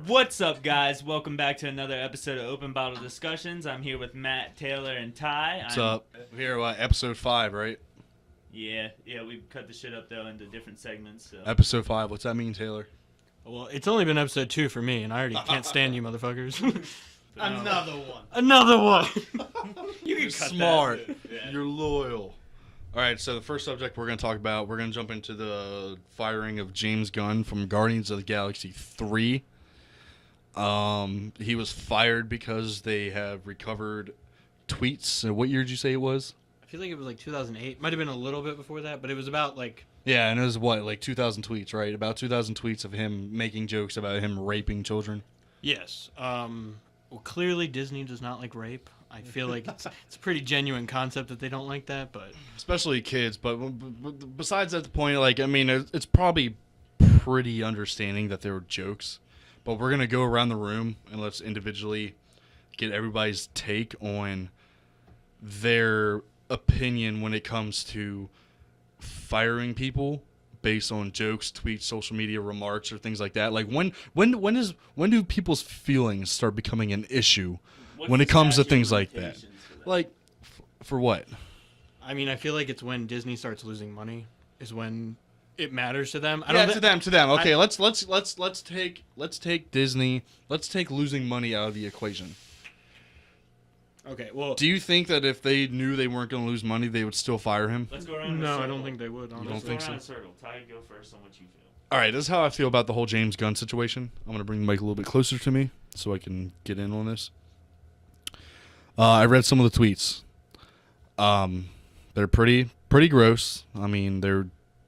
What's up, guys? Welcome back to another episode of Open Bottle Discussions. I'm here with Matt, Taylor, and Ty. What's up? We're here, episode 5, right? Yeah, we cut the shit up, though, into different segments. So. Episode 5. What's that mean, Taylor? Well, it's only been episode 2 for me, and I already can't stand you motherfuckers. Another one. Another one! You're smart. You're loyal. All right, so the first subject we're going to talk about, we're going to jump into the firing of James Gunn from Guardians of the Galaxy 3. He was fired because they have recovered tweets. What year did you say it was? I feel like it was like 2008. Might have been a little bit before that, but it was about like... Yeah, and it was like 2,000 tweets, right? About 2,000 tweets of him making jokes about him raping children. Yes. Well, clearly Disney does not like rape. I feel like it's a pretty genuine concept that they don't like that, but... Especially kids, but besides that point, like, I mean, it's probably pretty understanding that they were jokes, but we're going to go around the room and let's individually get everybody's take on their opinion when it comes to firing people based on jokes, tweets, social media remarks, or things like that. Like, when do people's feelings start becoming an issue when it comes to things like that? Like, for what? I mean, I feel like it's when Disney starts losing money is when it matters to them. To them. Okay, let's take Disney. Let's take losing money out of the equation. Okay, well... Do you think that if they knew they weren't going to lose money, they would still fire him? Let's go around No, I don't think they would, honestly. You don't think so? Let's go around a circle. Ty, go first on what you feel. All right, this is how I feel about the whole James Gunn situation. I'm going to bring the mic a little bit closer to me so I can get in on this. I read some of the tweets. They're pretty gross. I mean,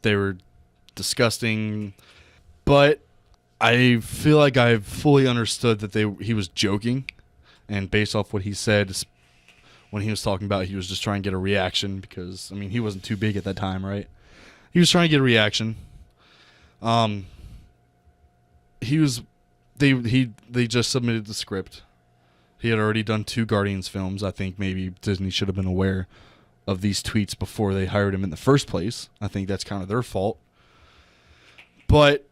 they were disgusting, but I feel like I've fully understood that he was joking, and based off what he said when he was talking about, he was just trying to get a reaction because, I mean, he wasn't too big at that time, right? He was trying to get a reaction. They just submitted the script. He had already done 2 Guardians films. I think maybe Disney should have been aware of these tweets before they hired him in the first place. I think that's kind of their fault. But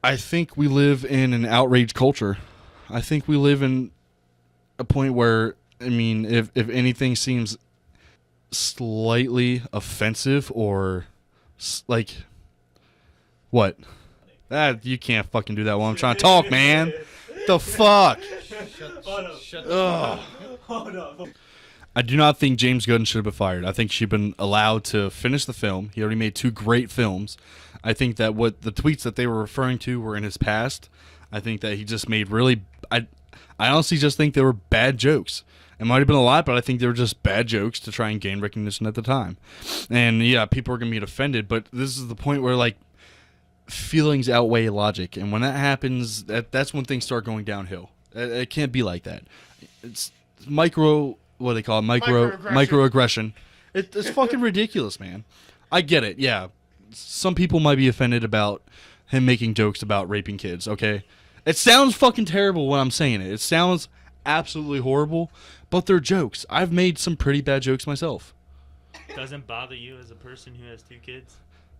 I think we live in an outrage culture. I think we live in a point where, I mean, if anything seems slightly offensive or like, what? You can't fucking do that while I'm trying to talk, man. The fuck? Shut up. Hold up. I do not think James Gunn should have been fired. I think she'd been allowed to finish the film. He already made 2 great films. I think that what the tweets that they were referring to were in his past. I think that he just made really... I honestly just think they were bad jokes. It might have been a lot, but I think they were just bad jokes to try and gain recognition at the time. And yeah, people are going to get offended, but this is the point where, like, feelings outweigh logic. And when that happens, that's when things start going downhill. It can't be like that. It's what do they call it? Microaggression. It's fucking ridiculous, man. I get it, yeah. Some people might be offended about him making jokes about raping kids, okay? It sounds fucking terrible when I'm saying it. It sounds absolutely horrible, but they're jokes. I've made some pretty bad jokes myself. Doesn't bother you as a person who has 2 kids?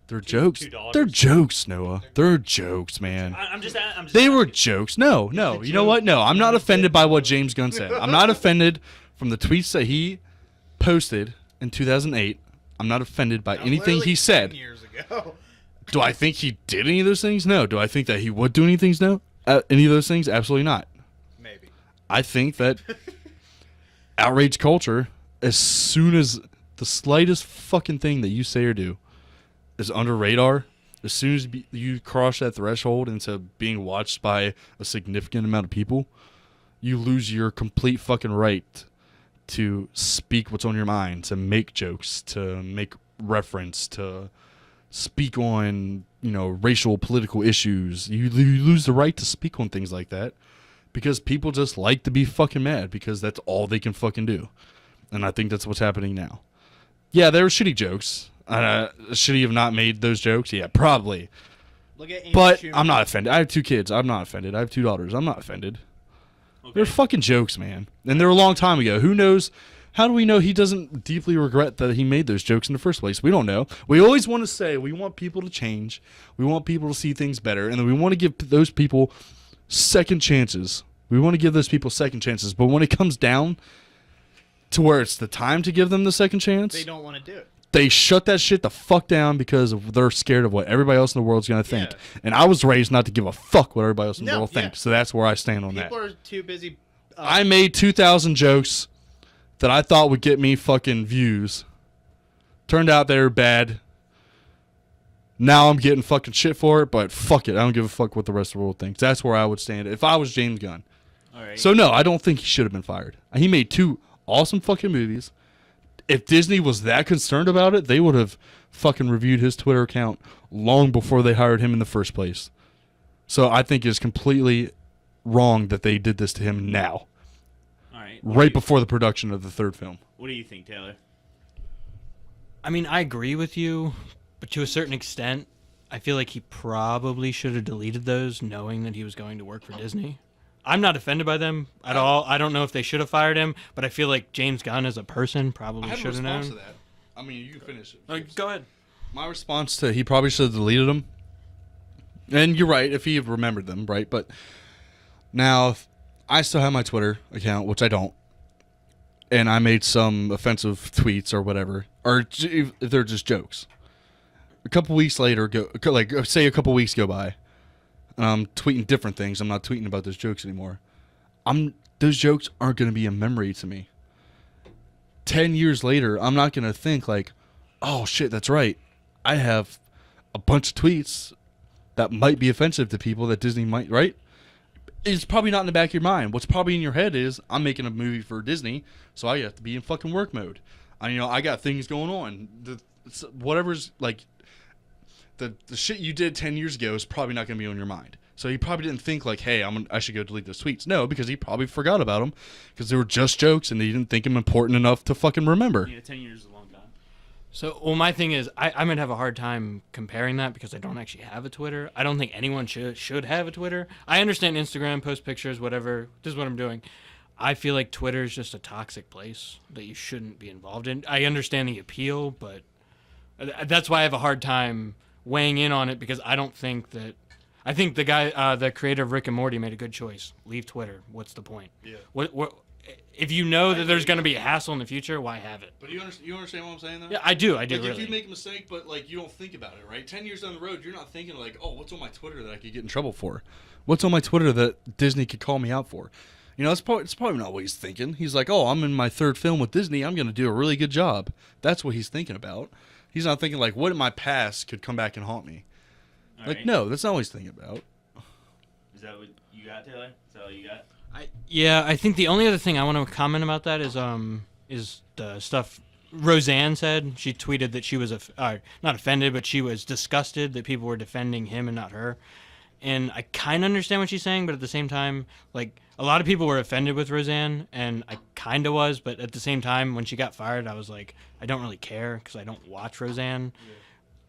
They're jokes. They're jokes, Noah. They're jokes, man. I'm just they were jokes. No. You know what? No, I'm not offended by what James Gunn said. I'm not offended from the tweets that he posted in 2008. I'm not offended by anything he said. 10 years ago. Do I think he did any of those things? No. Do I think that he would do anything? No. Any of those things? Absolutely not. Maybe. I think that outrage culture, as soon as the slightest fucking thing that you say or do is under radar, as soon as you cross that threshold into being watched by a significant amount of people, you lose your complete fucking right to speak what's on your mind, to make jokes, to make reference, to speak on, racial, political issues. You lose the right to speak on things like that because people just like to be fucking mad because that's all they can fucking do. And I think that's what's happening now. Yeah, they were shitty jokes. Should he have not made those jokes? Yeah, probably. Look at Amy But Schumer. I'm not offended. I have 2 kids. I'm not offended. I have 2 daughters. I'm not offended. Okay. They're fucking jokes, man. And they're a long time ago. Who knows? How do we know he doesn't deeply regret that he made those jokes in the first place? We don't know. We always want to say we want people to change. We want people to see things better. And then we want to give those people second chances. We want to give those people second chances. But when it comes down to where it's the time to give them the second chance, They don't want to do it. they shut that shit the fuck down because they're scared of what everybody else in the world's going to think. Yeah. And I was raised not to give a fuck what everybody else in the No, world yeah. thinks. So that's where I stand on that. People are too busy. I made 2,000 jokes that I thought would get me fucking views. Turned out they were bad. Now I'm getting fucking shit for it, but fuck it. I don't give a fuck what the rest of the world thinks. That's where I would stand if I was James Gunn. All right. So no, I don't think he should have been fired. He made 2 awesome fucking movies. If Disney was that concerned about it, they would have fucking reviewed his Twitter account long before they hired him in the first place. So I think it's completely wrong that they did this to him now, All right. right before the production of the 3rd film. What do you think, Taylor? I mean, I agree with you, but to a certain extent, I feel like he probably should have deleted those knowing that he was going to work for Disney. I'm not offended by them at all. I don't know if they should have fired him, but I feel like James Gunn as a person probably should have known. that. I mean, you can finish it. Go ahead. My response to he probably should have deleted them. And you're right, if he had remembered them, right? But now I still have my Twitter account, which I don't. And I made some offensive tweets or whatever, or if they're just jokes. A couple weeks later, say a couple weeks go by, and I'm tweeting different things. I'm not tweeting about those jokes anymore. Those jokes aren't going to be a memory to me. 10 years later, I'm not going to think like, oh shit, that's right. I have a bunch of tweets that might be offensive to people that Disney might, right? It's probably not in the back of your mind. What's probably in your head is, I'm making a movie for Disney, so I have to be in fucking work mode. I got things going on. Whatever's like, the shit you did 10 years ago is probably not going to be on your mind. So he probably didn't think like, hey, I should go delete those tweets. No, because he probably forgot about them because they were just jokes and he didn't think them important enough to fucking remember. Yeah, 10 years is a long time. So, well, my thing is, I'm going to have a hard time comparing that because I don't actually have a Twitter. I don't think anyone should have a Twitter. I understand Instagram, post pictures, whatever. This is what I'm doing. I feel like Twitter is just a toxic place that you shouldn't be involved in. I understand the appeal, but that's why I have a hard time weighing in on it because I don't think that... I think the guy, the creator of Rick and Morty made a good choice. Leave Twitter. What's the point? Yeah. What if you know that there's going to be a hassle in the future, why have it? But you understand what I'm saying, though? Yeah, I do. Like, really. if you make a mistake, but, like, you don't think about it, right? 10 years down the road, you're not thinking, like, oh, what's on my Twitter that I could get in trouble for? What's on my Twitter that Disney could call me out for? It's probably not what he's thinking. He's like, oh, I'm in my 3rd film with Disney. I'm going to do a really good job. That's what he's thinking about. He's not thinking, like, what in my past could come back and haunt me? All like, right. no, that's not what he's thinking about. Is that what you got, Taylor? Is that all you got? I think the only other thing I want to comment about that is the stuff Roseanne said. She tweeted that she was not offended, but she was disgusted that people were defending him and not her. And I kind of understand what she's saying, but at the same time, like, a lot of people were offended with Roseanne, and I kind of was, but at the same time, when she got fired, I was like, I don't really care because I don't watch Roseanne. Yeah.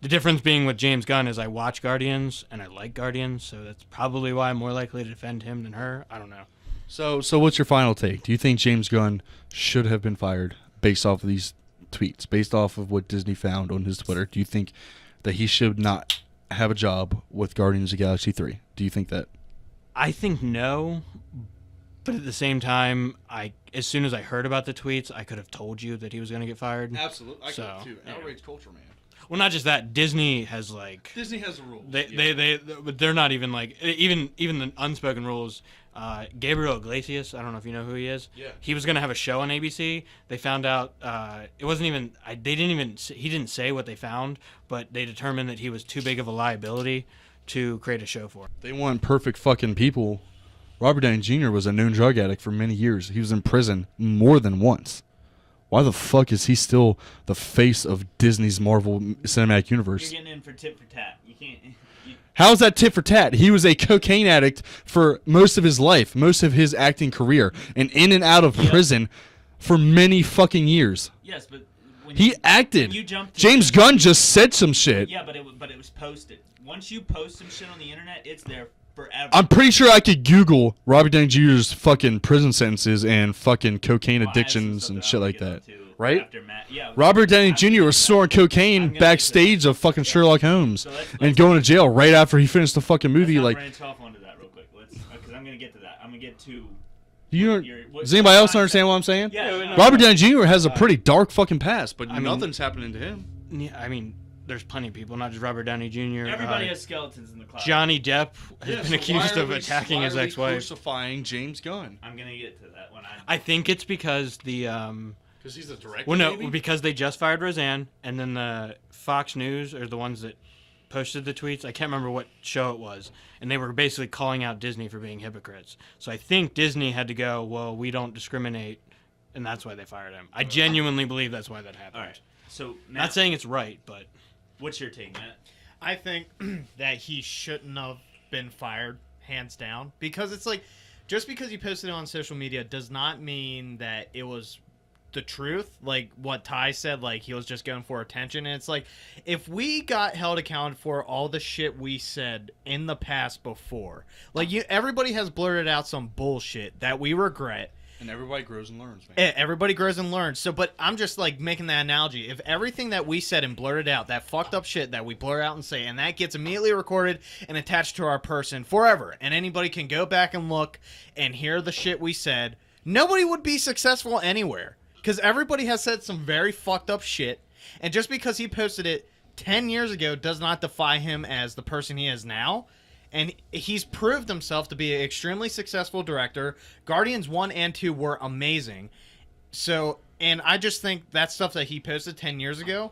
The difference being with James Gunn is I watch Guardians, and I like Guardians, so that's probably why I'm more likely to defend him than her. I don't know. So what's your final take? Do you think James Gunn should have been fired based off of these tweets, based off of what Disney found on his Twitter? Do you think that he should not have a job with Guardians of the Galaxy 3? Do you think that? I think no, but at the same time, as soon as I heard about the tweets, I could have told you that he was going to get fired. Absolutely. I So, could too. yeah. Outrage culture, man. Well, not just that. Disney has Disney has the rules. They're not even even the unspoken rules. Gabriel Iglesias, I don't know if you know who he is. Yeah. He was gonna have a show on ABC. They found out it wasn't even. He didn't say what they found, but they determined that he was too big of a liability to create a show for. They want perfect fucking people. Robert Downey Jr. was a known drug addict for many years. He was in prison more than once. Why the fuck is he still the face of Disney's Marvel Cinematic Universe? You're getting in for tit for tat. You can't. How's that tit for tat? He was a cocaine addict for most of his life, most of his acting career, and in and out of prison for many fucking years. Yes, but when He acted. when you jumped to James Gunn just said some shit. Yeah, but it was posted. Once you post some shit on the internet, it's there forever. I'm pretty sure I could Google Robert Downey Jr.'s fucking prison sentences and fucking cocaine Well, I had some addictions stuff and that shit I like would that. get up to Right? after Matt. Yeah, Robert Downey after Jr. was snorting I'm cocaine gonna get backstage to of fucking Sherlock Holmes So let's and going to jail right after he finished the fucking movie. Let's not Like, branch off onto that real quick. Because we get to Does anybody else understand what I'm saying? Yeah, Robert Downey Jr. has a pretty dark fucking past, but nothing's happening to him. Yeah, I mean, there's plenty of people, not just Robert Downey Jr. Everybody has skeletons in the closet. Johnny Depp has been accused of attacking his ex-wife. Crucifying James Gunn. I'm gonna get to that one. I think it's because because he's the director. Well, no, because they just fired Roseanne, and then the Fox News are the ones that posted the tweets. I can't remember what show it was, and they were basically calling out Disney for being hypocrites. So I think Disney had to go, well, we don't discriminate, and that's why they fired him. I genuinely believe that's why that happened. All right. So Matt, not saying it's right, but what's your take, Matt? I think that he shouldn't have been fired, hands down, because it's like, just because you posted it on social media does not mean that it was the truth. Like what Ty said, like he was just going for attention. And it's like, if we got held accountable for all the shit we said in the past before, like everybody has blurted out some bullshit that we regret. And everybody grows and learns, man. Everybody grows and learns. So, but I'm just like making that analogy. If everything that we said and blurted out, that fucked up shit that we blur out and say, and that gets immediately recorded and attached to our person forever, and anybody can go back and look and hear the shit we said, nobody would be successful anywhere. Because everybody has said some very fucked up shit. And just because he posted it 10 years ago does not defy him as the person he is now. And he's proved himself to be an extremely successful director. Guardians 1 and 2 were amazing. So, and I just think that stuff that he posted 10 years ago,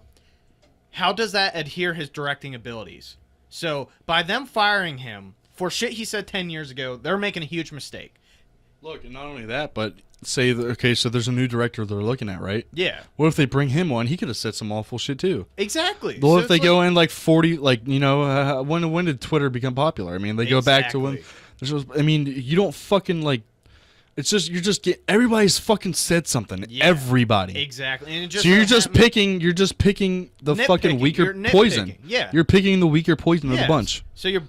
how does that adhere his directing abilities? So, by them firing him for shit he said 10 years ago, they're making a huge mistake. Look, and not only that, but say, okay, so there's a new director they're looking at, right? Yeah. What if they bring him on? He could have said some awful shit, too. Exactly. Well, so if they go in like 40, like, you know, when did Twitter become popular? I mean, they go back to when, I mean, you don't fucking, like, it's just, everybody's fucking said something. Yeah, everybody. Exactly. And it just so you're just picking the fucking weaker poison. Yeah. You're picking the weaker poison of the bunch. So you're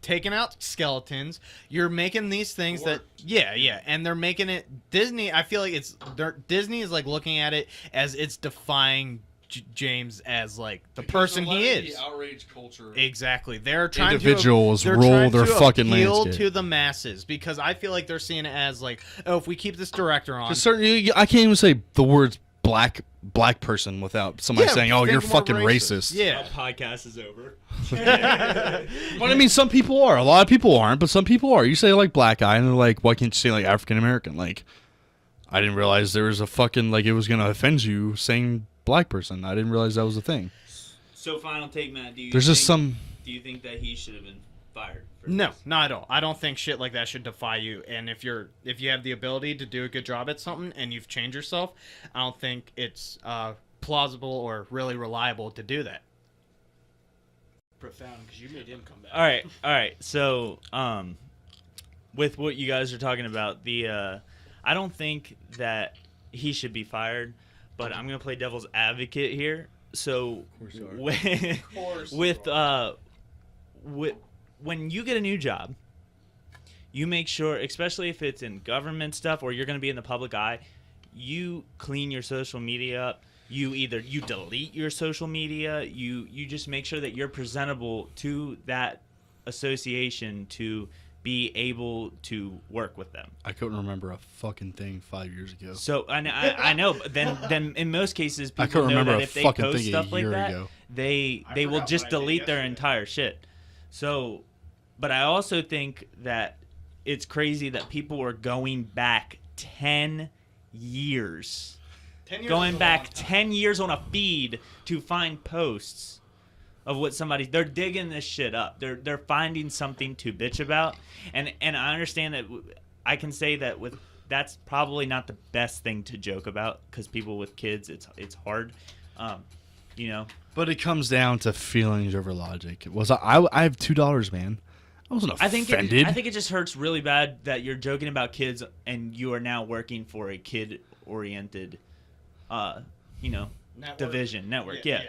taking out skeletons, you're making these things that and they're making it Disney. I feel like Disney is like looking at it as it's defying James as like the person he is. The outrage culture. Exactly. They're trying individuals roll their fucking appeal landscape to the masses, because I feel like they're seeing it as like, oh, if we keep this director on, I can't even say the words black person without somebody saying, "Oh, you're fucking racist." Yeah, our podcast is over. But I mean, some people are. A lot of people aren't, but some people are. You say like black guy, and they're like, "Why can't you say like African American?" Like, I didn't realize there was a fucking like it was gonna offend you saying black person. I didn't realize that was a thing. So, final take, Matt. Do you think that he should have been fired? No, not at all. I don't think shit like that should defy you. And if you have the ability to do a good job at something and you've changed yourself, I don't think it's plausible or really reliable to do that. Profound, because you made him come back. All right. So, with what you guys are talking about, I don't think that he should be fired, but I'm gonna play devil's advocate here. So, when you get a new job, you make sure, especially if it's in government stuff or you're going to be in the public eye, you clean your social media up. You delete your social media. You just make sure that you're presentable to that association to be able to work with them. I couldn't remember a fucking thing 5 years ago. So I know, but then in most cases people know that if they post stuff like that, they will just delete their entire shit. So, but I also think that it's crazy that people are going back 10 years. 10 years going back 10 years on a feed to find posts of what they're digging this shit up. They're finding something to bitch about. And I understand that I can say that that's probably not the best thing to joke about, because people with kids, it's hard. You know. But it comes down to feelings over logic. I have $2, man. I wasn't offended. I think it just hurts really bad that you're joking about kids and you are now working for a kid-oriented, network. Yeah.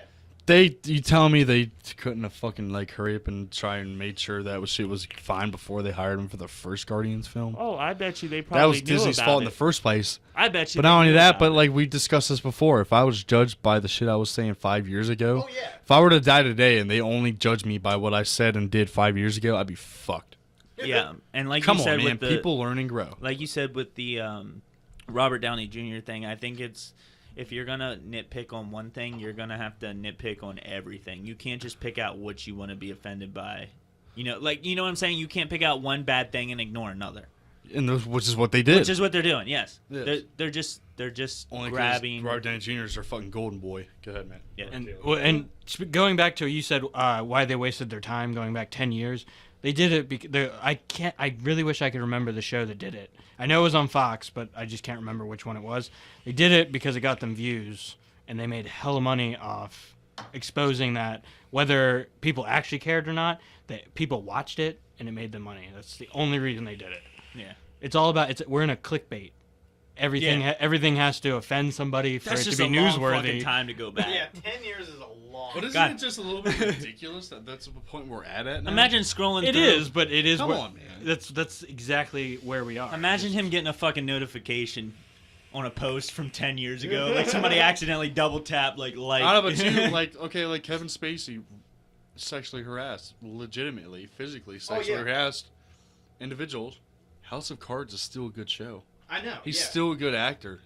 You telling me they couldn't have fucking like hurry up and try and made sure that shit was fine before they hired him for the first Guardians film? Oh, I bet you they probably that was knew Disney's about fault it. in the first place. I bet you. But not only that, but like we discussed this before, if I was judged by the shit I was saying 5 years ago, if I were to die today and they only judge me by what I said and did 5 years ago, I'd be fucked. Yeah, and like Come you on, said man. with the People learn and grow. like you said with the Robert Downey Jr. thing, I think it's if you're gonna nitpick on one thing, you're gonna have to nitpick on everything. You can't just pick out what you want to be offended by. You know what I'm saying? You can't pick out one bad thing and ignore another. And which is what they did. Which is what they're doing. Yes, Yes. they're just Only 'cause grabbing. Robert Downey Jr. is their fucking golden boy. Go ahead, man. Yeah. And going back to you said why they wasted their time going back 10 years. They did it because I really wish I could remember the show that did it. I know it was on Fox, but I just can't remember which one it was. They did it because it got them views, and they made hella money off exposing that. Whether people actually cared or not, that people watched it and it made them money. That's the only reason they did it. Yeah. It's all about we're in a clickbait. Everything has to offend somebody for That's it to just be a long newsworthy. fucking time to go back. Yeah, 10 years is a long. But isn't God. it just a little bit ridiculous that that's the point we're at now? Imagine scrolling. It through. is, but it is. Come where- on, man. That's exactly where we are. Imagine him getting a fucking notification on a post from 10 years ago, like somebody accidentally double tapped like. I don't know, but you like Kevin Spacey sexually harassed, legitimately, physically sexually harassed individuals. House of Cards is still a good show. I know. He's still a good actor.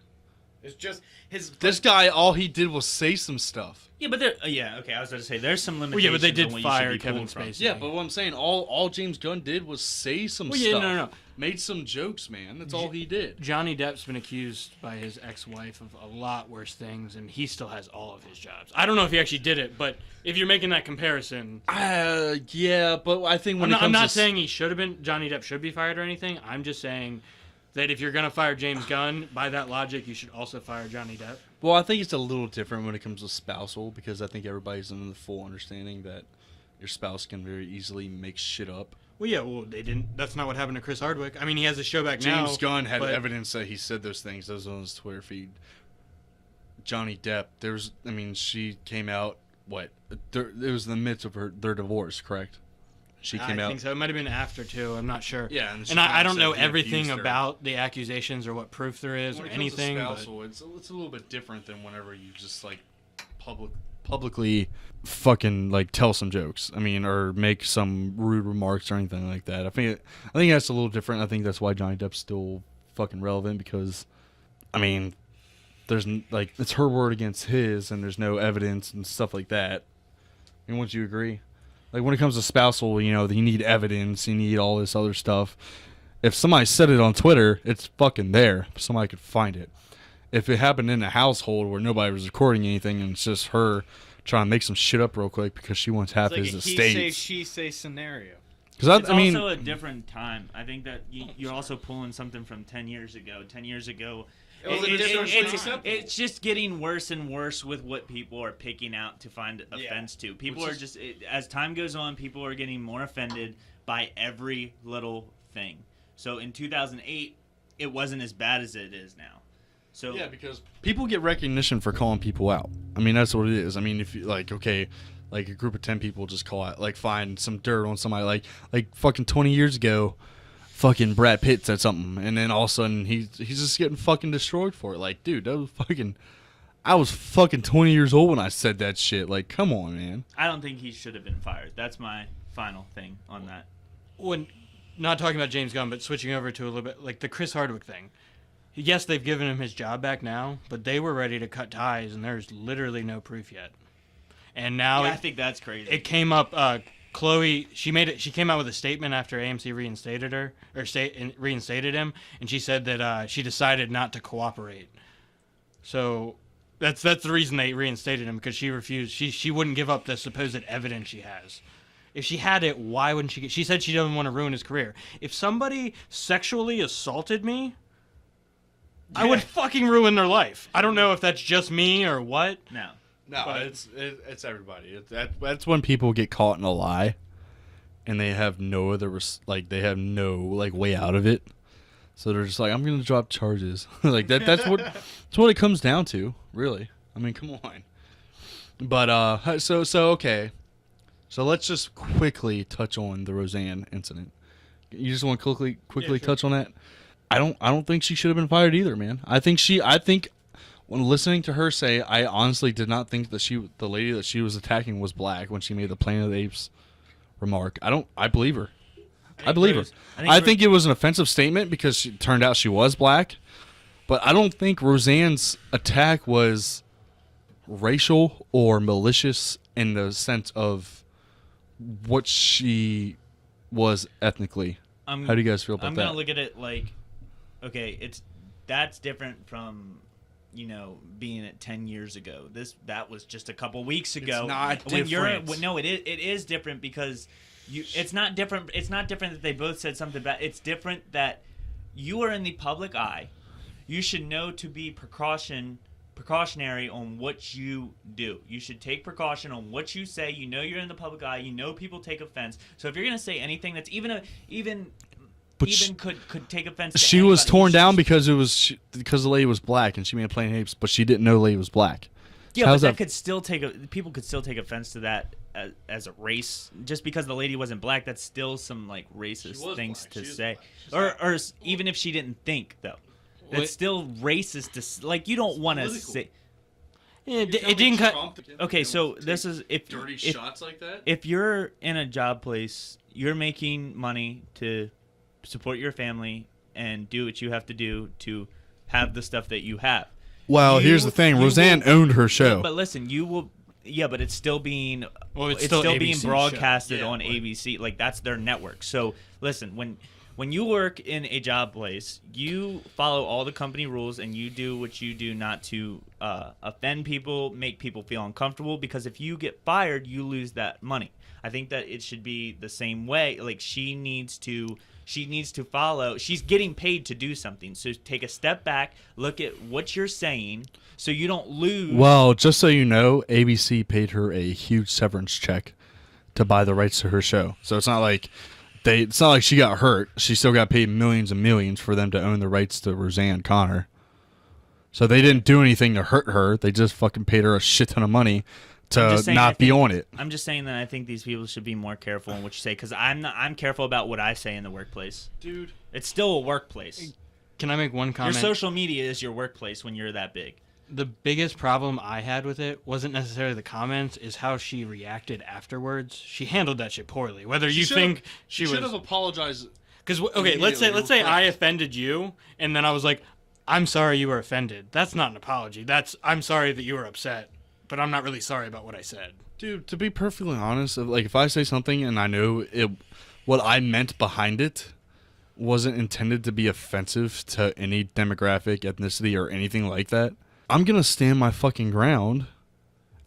It's just his. This guy, all he did was say some stuff. Yeah, but there. Yeah, okay. I was about to say there's some Well, limitations. yeah, but they on did what fire you should be Kevin pulling from. Spacey. Yeah, but what I'm saying, all James Gunn did was say some Well, yeah, stuff. no. Made some jokes, man. That's all he did. Johnny Depp's been accused by his ex-wife of a lot worse things, and he still has all of his jobs. I don't know if he actually did it, but if you're making that comparison, Yeah, but I think when I'm not saying he should have been. Johnny Depp should be fired or anything. I'm just saying that if you're gonna fire James Gunn, by that logic, you should also fire Johnny Depp. Well, I think it's a little different when it comes to spousal because I think everybody's in the full understanding that your spouse can very easily make shit up. Well, yeah, they didn't. That's not what happened to Chris Hardwick. I mean, he has a show back now. James Gunn had but- evidence that he said those things. Those on his Twitter feed. Johnny Depp, she came out. It was in the midst of their divorce, correct? She came I out. think so. It might have been after too. I'm not sure. Yeah, and she and I don't said know he everything abused her. about the accusations or what proof there is When or it comes to anything. But spousal, it's a little bit different than whenever you just like publicly fucking like tell some jokes. I mean, or make some rude remarks or anything like that. I think that's a little different. I think that's why Johnny Depp's still fucking relevant because, I mean, it's her word against his, and there's no evidence and stuff like that. I mean, wouldn't you agree? Like when it comes to spousal, you need evidence, you need all this other stuff. If somebody said it on Twitter, it's fucking there. Somebody could find it. If it happened in a household where nobody was recording anything and it's just her trying to make some shit up real quick because she wants half It's like his a estate. he say, she say scenario. It's I mean, also a different time. I think that you're also pulling something from 10 years ago. 10 years ago, It was a different time. it's just getting worse and worse with what people are picking out to find offense to. People Which are just, as time goes on, people are getting more offended by every little thing. So in 2008, it wasn't as bad as it is now. So yeah, because people get recognition for calling people out. I mean, that's what it is. I mean, if you like a group of 10 people just call out, like find some dirt on somebody, like fucking 20 years ago, fucking Brad Pitt said something, and then all of a sudden he's just getting fucking destroyed for it. Like, dude, I was fucking 20 years old when I said that shit. Like, come on, man. I don't think he should have been fired. That's my final thing on that. when not talking about James Gunn, but switching over to a little bit like the Chris Hardwick thing. Yes, they've given him his job back now, but they were ready to cut ties, and there's literally no proof yet. And now I think that's crazy. it came up. Chloe, she came out with a statement after AMC reinstated her reinstated him, and she said that she decided not to cooperate. So that's the reason they reinstated him, because she refused. She wouldn't give up the supposed evidence she has. If she had it, why wouldn't she? She said she doesn't want to ruin his career. If somebody sexually assaulted me, I would fucking ruin their life. I don't know if that's just me or what. No. No, But- it's everybody. That's when people get caught in a lie, and they have no other way out of it. So they're just like, I'm gonna drop charges. Like that's what it comes down to, really. I mean, come on. But so okay. So let's just quickly touch on the Roseanne incident. You just want to quickly touch on that? I don't think she should have been fired either, man. I think when listening to her say, I honestly did not think that the lady that she was attacking was black when she made the Planet of the Apes remark. I believe her. I believe her. Rose- I think it was an offensive statement because it turned out she was black. But I don't think Roseanne's attack was racial or malicious in the sense of what she was ethnically. How do you guys feel about I'm that? gonna look at it like, okay, that's different from, being at 10 years ago. That was just a couple weeks ago. It's not when different. No, it is different because it's not different. It's not different that they both said something bad. It's different that you are in the public eye. You should know to be precautionary on what you do. You should take precaution on what you say. You're in the public eye. People take offense. So if you're gonna say anything that's even could take offense to she was anybody, torn down because because the lady was black and she made plain apes, but she didn't know the lady was black. Yeah, How's but people could still take offense to that as a race. Just because the lady wasn't black, that's still some like racist things to say. Or even if she didn't think though, that's still racist to you don't want to say. Yeah, it didn't cut. Okay, so this is if shots like that. if you're in a job place, you're making money to support your family and do what you have to do to have the stuff that you have. Well, here's the thing. Roseanne owned her show. But listen, you will. Yeah, but it's still being. It's still being ABC broadcasted show. on ABC. Like that's their network. So listen, when you work in a job place, you follow all the company rules and you do what you do not to offend people, make people feel uncomfortable. Because if you get fired, you lose that money. I think that it should be the same way. Like she needs to follow. She's getting paid to do something. So take a step back, look at what you're saying, so you don't lose. Well, just so you know, ABC paid her a huge severance check to buy the rights to her show. So it's not like she got hurt. She still got paid millions and millions for them to own the rights to Roseanne Connor. So they didn't do anything to hurt her. They just fucking paid her a shit ton of money to not be on it. I'm just saying that I think these people should be more careful in what you say, because I'm careful about what I say in the workplace. Dude, it's still a workplace. Can I make one comment? Your social media is your workplace when you're that big. The biggest problem I had with it wasn't necessarily the comments, is how she reacted afterwards. She handled that shit poorly. Whether you think she should have apologized. Because let's say I offended you, and then I was like, "I'm sorry you were offended." That's not an apology. That's I'm sorry that you were upset, but I'm not really sorry about what I said. Dude, to be perfectly honest, if I say something and I know what I meant behind it wasn't intended to be offensive to any demographic, ethnicity, or anything like that, I'm going to stand my fucking ground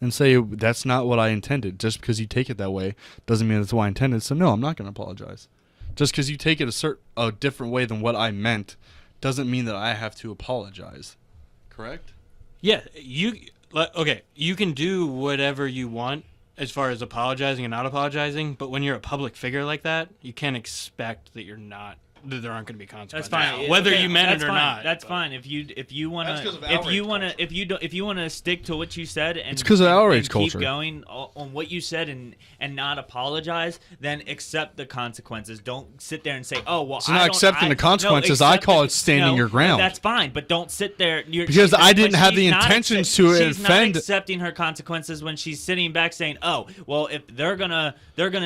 and say that's not what I intended. Just because you take it that way doesn't mean that's what I intended. So no, I'm not going to apologize. Just because you take it a different way than what I meant doesn't mean that I have to apologize. Correct? Yeah, you can do whatever you want as far as apologizing and not apologizing, but when you're a public figure like that, you can't expect that there aren't going to be consequences. That's fine. Whether you meant it or not. That's fine. If you want to stick to what you said and it's because of outrage culture. Keep going on what you said and not apologize, then accept the consequences. Don't sit there and say, "Oh, well, it's not accepting the consequences. I call it standing your ground." That's fine, but don't sit there because I didn't have the intentions to offend. She's not accepting her consequences when she's sitting back saying, "Oh, well, if they're gonna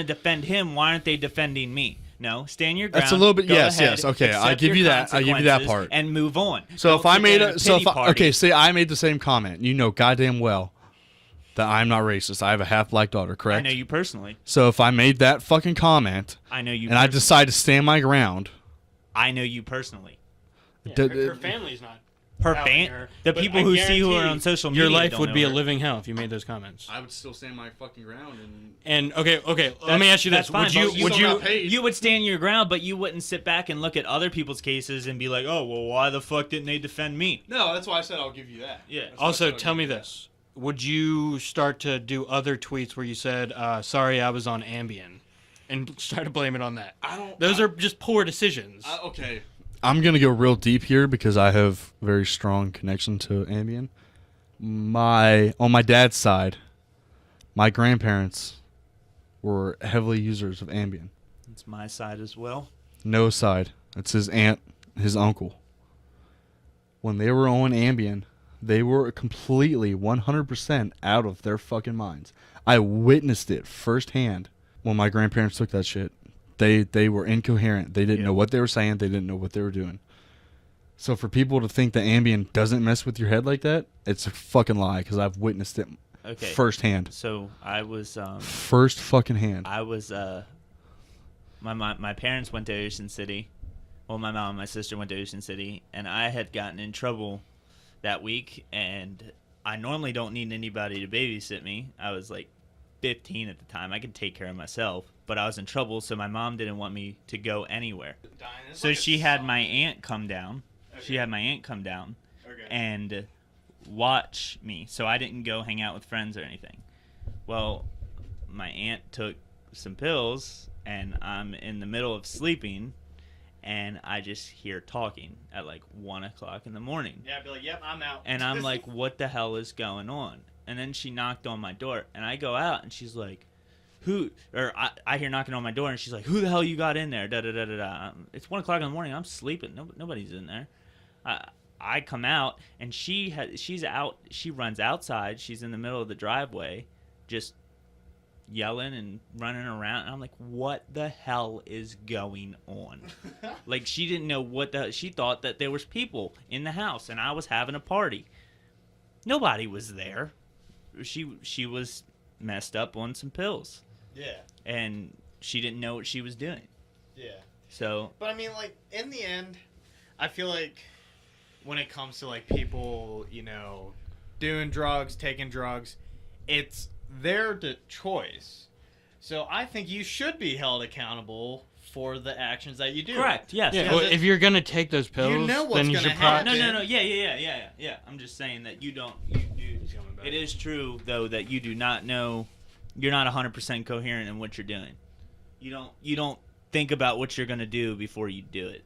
defend him, why aren't they defending me?" No, stand your ground. That's a little bit. Yes. Okay, I give you that. I give you that part. And move on. So if I made say I made the same comment, you know goddamn well that I'm not racist. I have a half black daughter, correct? I know you personally. So if I made that fucking comment, I know you, and I decide to stand my ground, I know you personally. Yeah, her family's not. The people who see her on social media, your life would be a living hell if you made those comments. I would still stand my fucking ground. And okay. Let me ask you this: fine, you would stand your ground, but you wouldn't sit back and look at other people's cases and be like, "Oh, well, why the fuck didn't they defend me?" No, that's why I said I'll give you that. Yeah. Also, tell me this: would you start to do other tweets where you said, "Sorry, I was on Ambien," and try to blame it on that? Those are just poor decisions. Okay. I'm going to go real deep here because I have very strong connection to Ambien. On my dad's side, my grandparents were heavily users of Ambien. It's my side as well. No side. It's his aunt, his uncle. When they were on Ambien, they were completely 100% out of their fucking minds. I witnessed it firsthand when my grandparents took that shit. They were incoherent. They didn't know what they were saying. They didn't know what they were doing. So for people to think that Ambien doesn't mess with your head like that, it's a fucking lie because I've witnessed it firsthand. So I was First fucking hand. I was my parents went to Ocean City. Well, my mom and my sister went to Ocean City, and I had gotten in trouble that week, and I normally don't need anybody to babysit me. I was like 15 at the time. I could take care of myself, but I was in trouble, so my mom didn't want me to go anywhere. So she had my aunt come down. She had my aunt come down and watch me, so I didn't go hang out with friends or anything. Well, my aunt took some pills, and I'm in the middle of sleeping, and I just hear talking at like 1 o'clock in the morning. Yeah, I'd be like, yep, I'm out. And I'm like, what the hell is going on? And then she knocked on my door, and I go out, and she's like, I hear knocking on my door, and she's like, who the hell you got in there? Da da da da da. It's 1 o'clock in the morning. I'm sleeping. Nobody's in there. I come out, and she's out. She runs outside. She's in the middle of the driveway, just yelling and running around. And I'm like, what the hell is going on? Like, she didn't know she thought that there was people in the house, and I was having a party. Nobody was there. She was messed up on some pills. Yeah. And she didn't know what she was doing. Yeah. So. But I mean, like, in the end, I feel like when it comes to like people, doing drugs, taking drugs, it's their choice. So I think you should be held accountable for the actions that you do. Correct. Yes. Yeah. Well, if you're gonna take those pills, you know what's then you gonna should happen. No. Yeah. I'm just saying that you don't. It is true though that you do not know. You're not 100% coherent in what you're doing. You don't think about what you're gonna do before you do it.